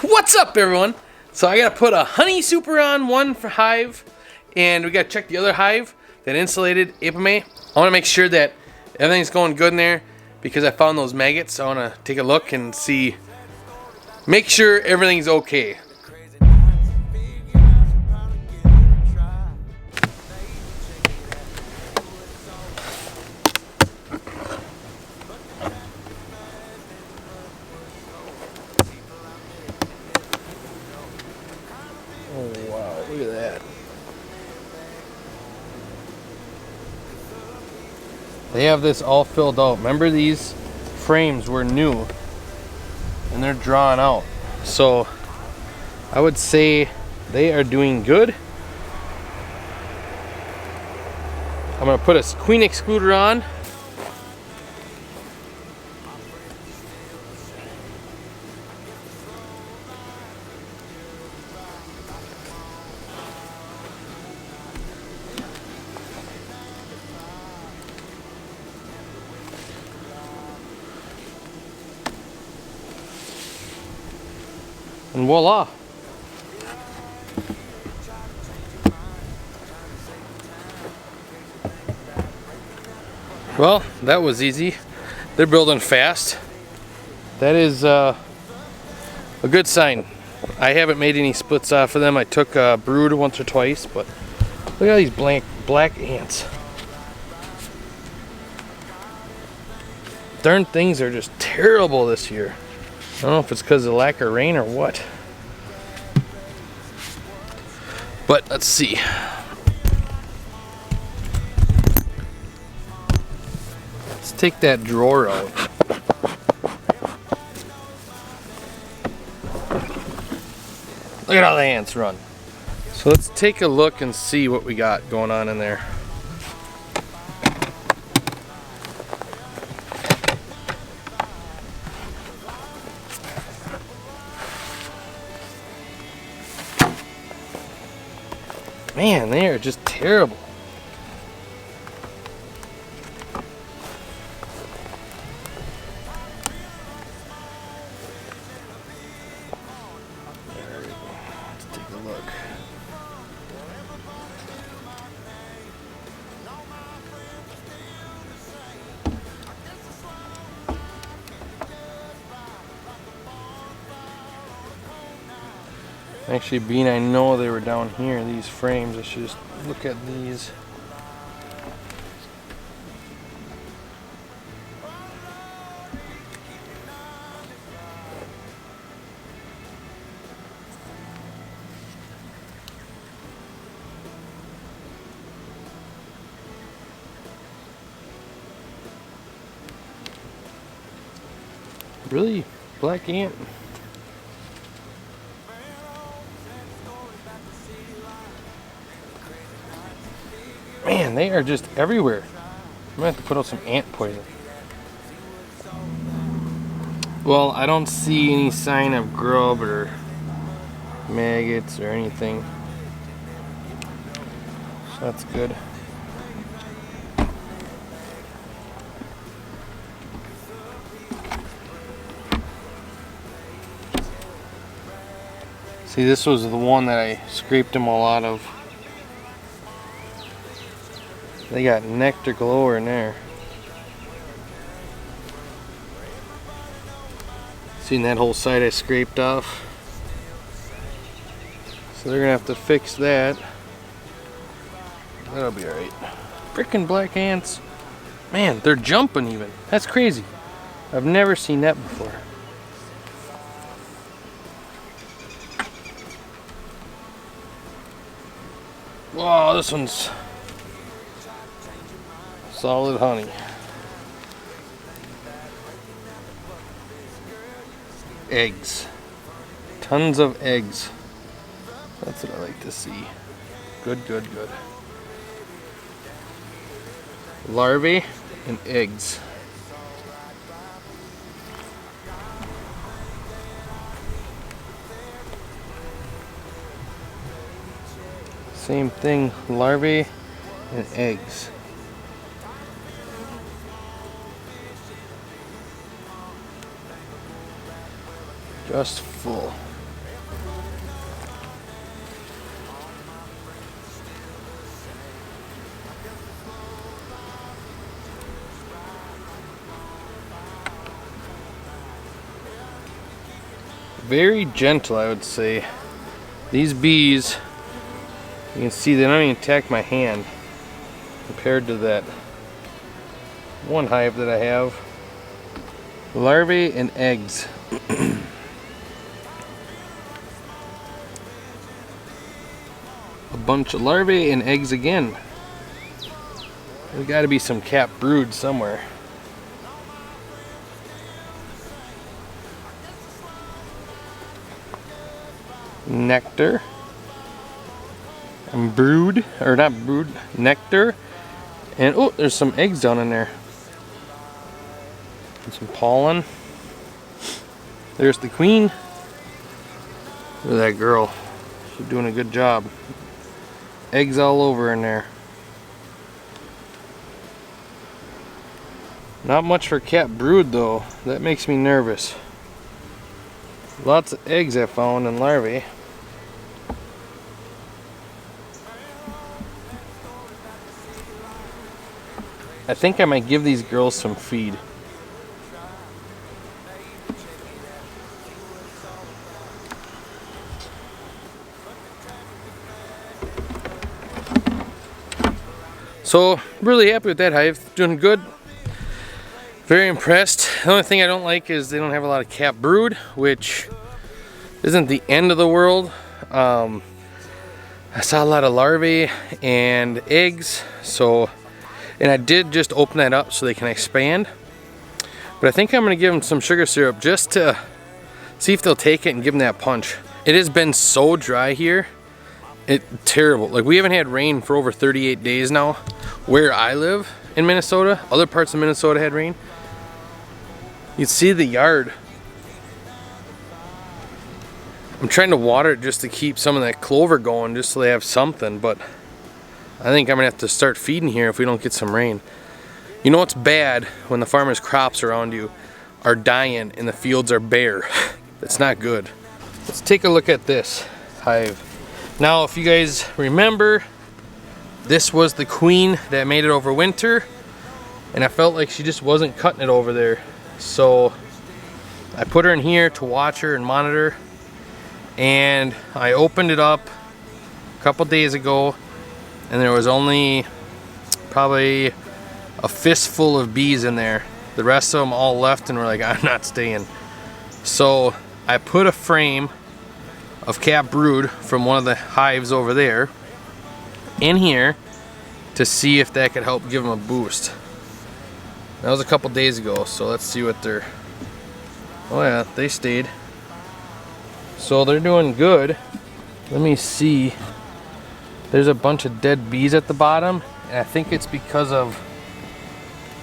What's up, everyone? So I gotta put a honey super on one for hive, and we gotta check the other hive, that insulated Apame. I wanna make sure that everything's going good in there because I found those maggots. I wanna take a look and see, make sure everything's okay. Oh wow, look at that. They have this all filled out. Remember, these frames were new and they're drawn out. So I would say they are doing good. I'm gonna put a queen excluder on. And voila. Well, that was easy. They're building fast. That is a good sign. I haven't made any splits off of them. I took a brood once or twice, but look at all these black ants. Darn things are just terrible this year. I don't know if it's because of lack of rain or what. But let's see. Let's take that drawer out. Look at all the ants run. So let's take a look and see what we got going on in there. Man, they are just terrible. There we go. Let's take a look. Actually, being I know they were down here, these frames, I should just look at these. Really? Black ant? Man, they are just everywhere. I'm gonna have to put out some ant poison. Well, I don't see any sign of grub or maggots or anything. So that's good. See, this was the one that I scraped them all out of. They got nectar galore in there. Seen that whole side I scraped off. So they're gonna have to fix that. That'll be alright. Frickin' black ants. Man, they're jumping even. That's crazy. I've never seen that before. Wow, this one's solid honey. Eggs. Tons of eggs. That's what I like to see. Good, good, good. Larvae and eggs. Same thing, larvae and eggs. Just full. very gentle, I would say. These bees, you can see they don't even attack my hand compared to that one hive that I have. Larvae and eggs. A bunch of larvae and eggs again. There's got to be some capped brood somewhere. Nectar and brood, or not brood, nectar, and oh, there's some eggs down in there and some pollen. There's the queen. Look at that girl, she's doing a good job. Eggs all over in there. Not much for capped brood though, that makes me nervous. Lots of eggs I found and larvae. I think I might give these girls some feed. So, really happy with that hive, doing good. Very impressed. The only thing I don't like is they don't have a lot of capped brood, which isn't the end of the world. I saw a lot of larvae and eggs, so, and I did just open that up so they can expand. But I think I'm gonna give them some sugar syrup just to see if they'll take it and give them that punch. It has been so dry here. Terrible. Like, we haven't had rain for over 38 days now where I live in Minnesota. Other parts of Minnesota had rain. You see the yard. I'm trying to water it just to keep some of that clover going, just so they have something, but I think I'm gonna have to start feeding here if we don't get some rain. You know what's bad when the farmers' crops around you are dying and the fields are bare. That's not good. Let's take a look at this hive. Now, if you guys remember, this was the queen that made it over winter, and I felt like she just wasn't cutting it over there. So I put her in here to watch her and monitor, and I opened it up a couple days ago, and there was only probably a fistful of bees in there. The rest of them all left and were like, I'm not staying. So I put a frame of capped brood from one of the hives over there in here to see if that could help give them a boost. That was a couple days ago, so let's see what they're... Oh yeah, they stayed. So they're doing good. Let me see. There's a bunch of dead bees at the bottom, and I think it's because of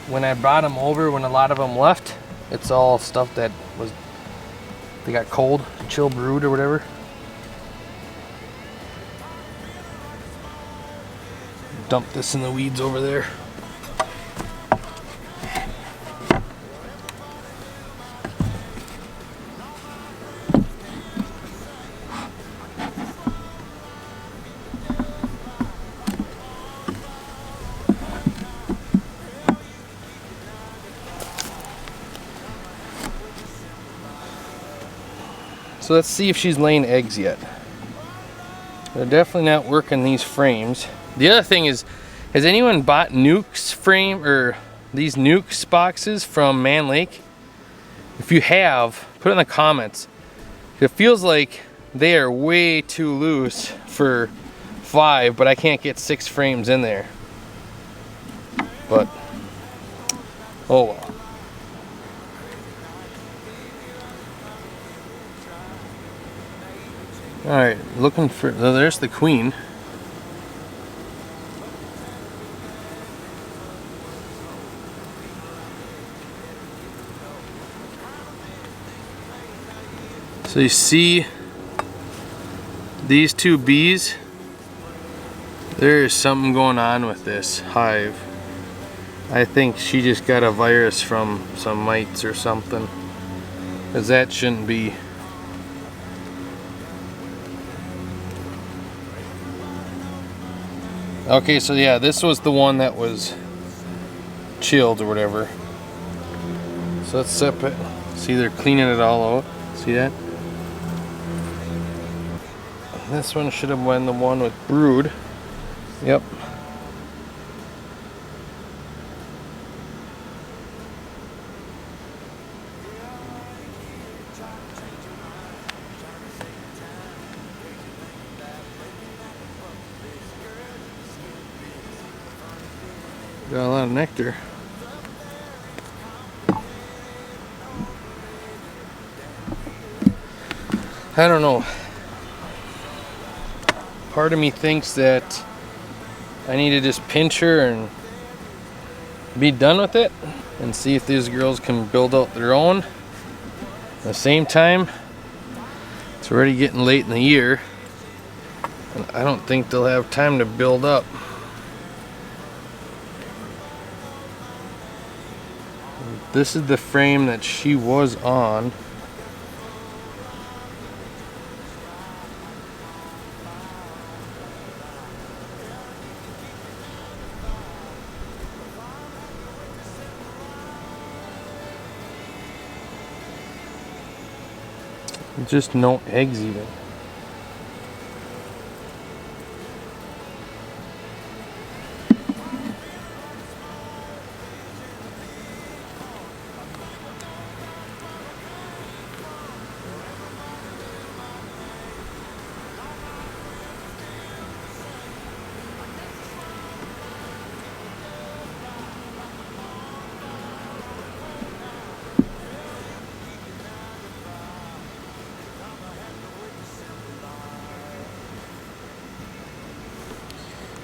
when I brought them over, when a lot of them left, it's all stuff that was, they got cold, chill brood or whatever. Dump this in the weeds over there. So let's see if she's laying eggs yet. They're definitely not working these frames. The other thing is, has anyone bought Nukes frame or these Nukes boxes from Man Lake? If you have, put it in the comments. It feels like they are way too loose for 5, but I can't get 6 frames in there. But, oh well. Alright, looking for, oh, there's the queen. So you see these 2 bees? There is something going on with this hive. I think she just got a virus from some mites or something, because that shouldn't be. Okay, so yeah, this was the one that was chilled or whatever. So let's sip it. See, they're cleaning it all out. See that? This one should have been the one with brood. Yep. Got a lot of nectar. I don't know. Part of me thinks that I need to just pinch her and be done with it and see if these girls can build out their own. At the same time, it's already getting late in the year and I don't think they'll have time to build up. This is the frame that she was on. Just no eggs even.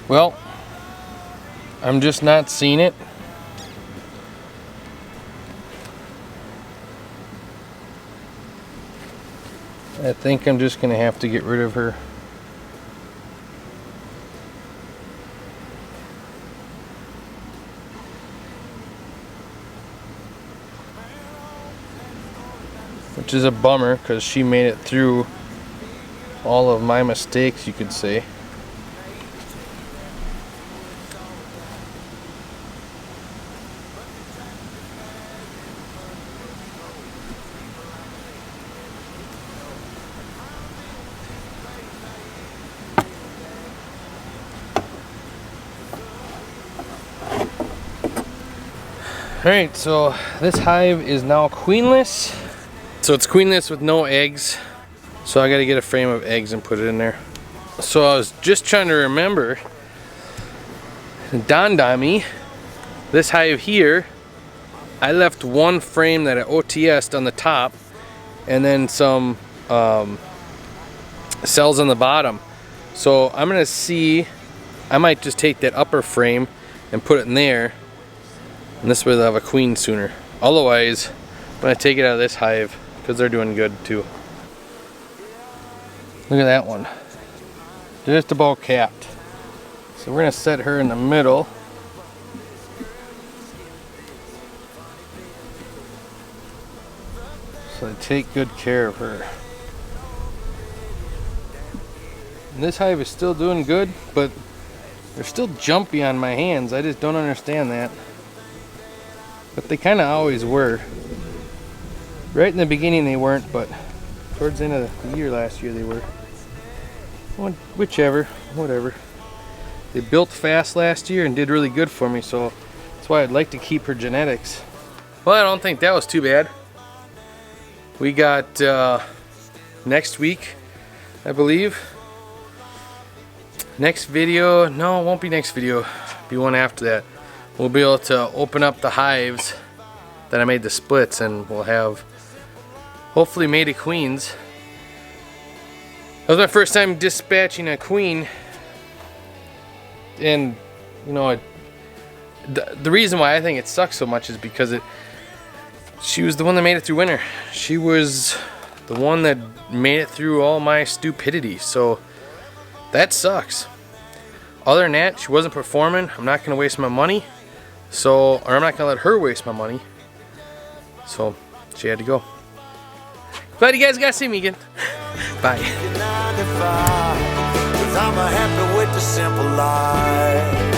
Well, I'm just not seeing it. I think I'm just gonna have to get rid of her. Which is a bummer because she made it through all of my mistakes, you could say. Alright, so this hive is now queenless. So it's queenless with no eggs. So I gotta get a frame of eggs and put it in there. So I was just trying to remember. It dawned on me, this hive here, I left one frame that I OTS'd on the top and then some cells on the bottom. So I'm gonna see, I might just take that upper frame and put it in there. And this way they'll have a queen sooner. Otherwise, I'm gonna take it out of this hive because they're doing good too. Look at that one. Just about capped. So we're gonna set her in the middle. So take good care of her. And this hive is still doing good, but they're still jumpy on my hands. I just don't understand that. But they kind of always were. Right in the beginning they weren't, but towards the end of the year last year they were. Whichever, whatever. They built fast last year and did really good for me, so that's why I'd like to keep her genetics. Well, I don't think that was too bad. We got next week, I believe. Next video, no, it won't be next video. It'll be one after that. We'll be able to open up the hives that I made the splits, and we'll have hopefully mated queens. That was my first time dispatching a queen, and you know, the reason why I think it sucks so much is because she was the one that made it through winter. She was the one that made it through all my stupidity, so that sucks. Other than that, she wasn't performing. I'm not gonna waste my money. So, or I'm not gonna let her waste my money. So, she had to go. Glad you guys got to see me again. Bye. I'm happy with the simple life.